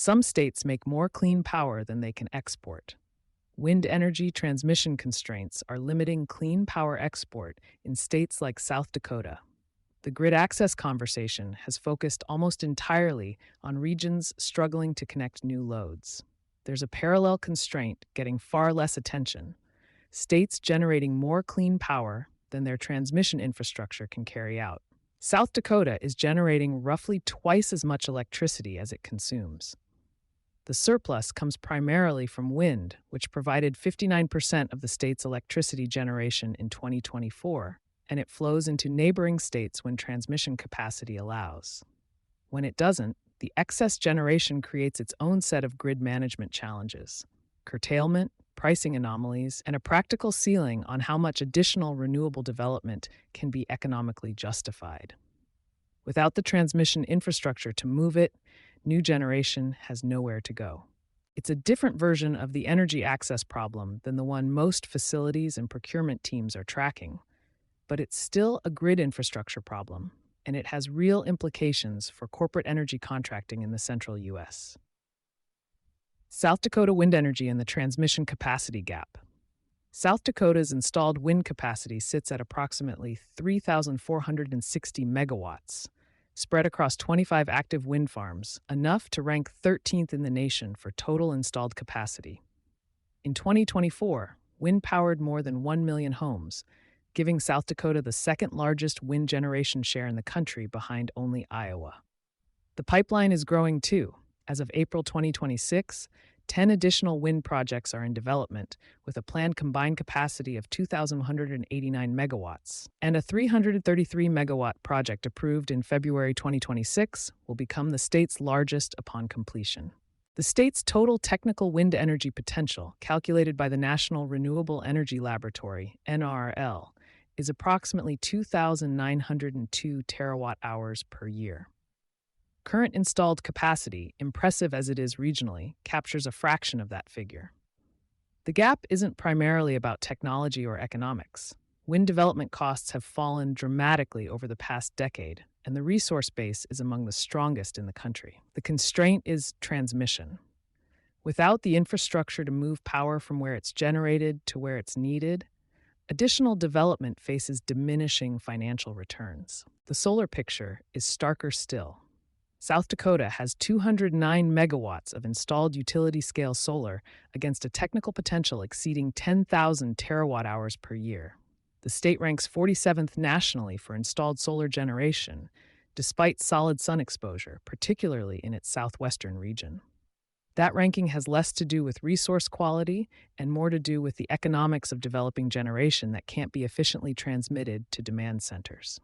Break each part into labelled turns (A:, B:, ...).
A: Some states make more clean power than they can export. Wind energy transmission constraints are limiting clean power export in states like South Dakota. The grid access conversation has focused almost entirely on regions struggling to connect new loads. There's a parallel constraint getting far less attention: states generating more clean power than their transmission infrastructure can carry out. South Dakota is generating roughly twice as much electricity as it consumes. The surplus comes primarily from wind, which provided 59% of the state's electricity generation in 2024, and it flows into neighboring states when transmission capacity allows. When it doesn't, the excess generation creates its own set of grid management challenges: curtailment, pricing anomalies, and a practical ceiling on how much additional renewable development can be economically justified. Without the transmission infrastructure to move it, new generation has nowhere to go. It's a different version of the energy access problem than the one most facilities and procurement teams are tracking, but it's still a grid infrastructure problem, and it has real implications for corporate energy contracting in the central U.S. South Dakota wind energy and the transmission capacity gap. South Dakota's installed wind capacity sits at approximately 3,460 megawatts, spread across 25 active wind farms, enough to rank 13th in the nation for total installed capacity. In 2024, wind powered more than 1 million homes, giving South Dakota the second largest wind generation share in the country behind only Iowa. The pipeline is growing too. As of April 2026, 10 additional wind projects are in development, with a planned combined capacity of 2,189 megawatts, and a 333 megawatt project approved in February 2026 will become the state's largest upon completion. The state's total technical wind energy potential, calculated by the National Renewable Energy Laboratory, NRL, is approximately 2,902 terawatt-hours per year. Current installed capacity, impressive as it is regionally, captures a fraction of that figure. The gap isn't primarily about technology or economics. Wind development costs have fallen dramatically over the past decade, and the resource base is among the strongest in the country. The constraint is transmission. Without the infrastructure to move power from where it's generated to where it's needed, additional development faces diminishing financial returns. The solar picture is starker still. South Dakota has 209 megawatts of installed utility-scale solar against a technical potential exceeding 10,000 terawatt-hours per year. The state ranks 47th nationally for installed solar generation, despite solid sun exposure, particularly in its southwestern region. That ranking has less to do with resource quality and more to do with the economics of developing generation that can't be efficiently transmitted to demand centers.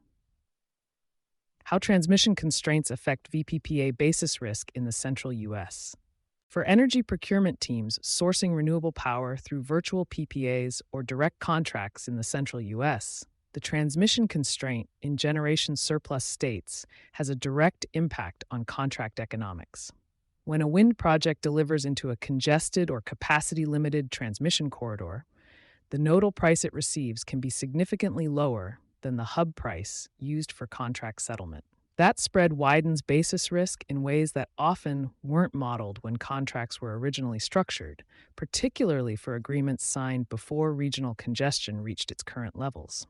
A: How transmission constraints affect VPPA basis risk in the central U.S. For energy procurement teams sourcing renewable power through virtual PPAs or direct contracts in the central U.S., the transmission constraint in generation surplus states has a direct impact on contract economics. When a wind project delivers into a congested or capacity-limited transmission corridor, the nodal price it receives can be significantly lower than the hub price used for contract settlement. That spread widens basis risk in ways that often weren't modeled when contracts were originally structured, particularly for agreements signed before regional congestion reached its current levels.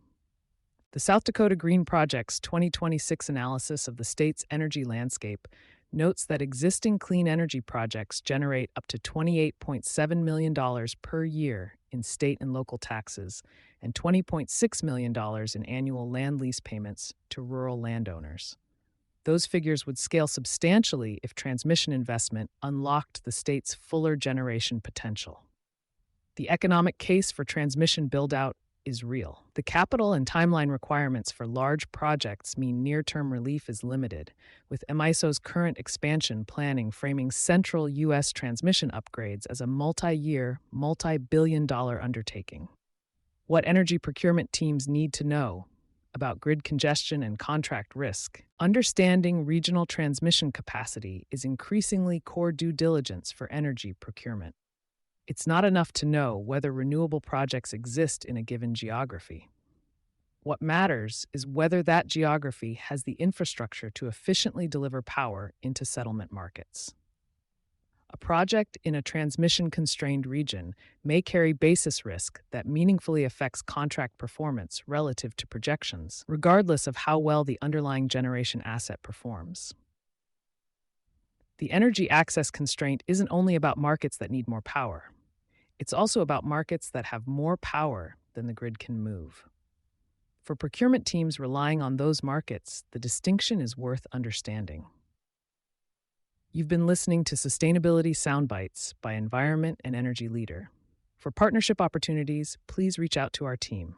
A: The South Dakota Green Project's 2026 analysis of the state's energy landscape notes that existing clean energy projects generate up to $28.7 million per year in state and local taxes and $20.6 million in annual land lease payments to rural landowners. Those figures would scale substantially if transmission investment unlocked the state's fuller generation potential. The economic case for transmission build-out is real. The capital and timeline requirements for large projects mean near-term relief is limited, with MISO's current expansion planning framing central U.S. transmission upgrades as a multi-year, multi-billion-dollar undertaking. What energy procurement teams need to know about grid congestion and contract risk. Understanding regional transmission capacity is increasingly core due diligence for energy procurement. It's not enough to know whether renewable projects exist in a given geography. What matters is whether that geography has the infrastructure to efficiently deliver power into settlement markets. A project in a transmission-constrained region may carry basis risk that meaningfully affects contract performance relative to projections, regardless of how well the underlying generation asset performs. The energy access constraint isn't only about markets that need more power. It's also about markets that have more power than the grid can move. For procurement teams relying on those markets, the distinction is worth understanding. You've been listening to Sustainability Soundbites by Environment and Energy Leader. For partnership opportunities, please reach out to our team.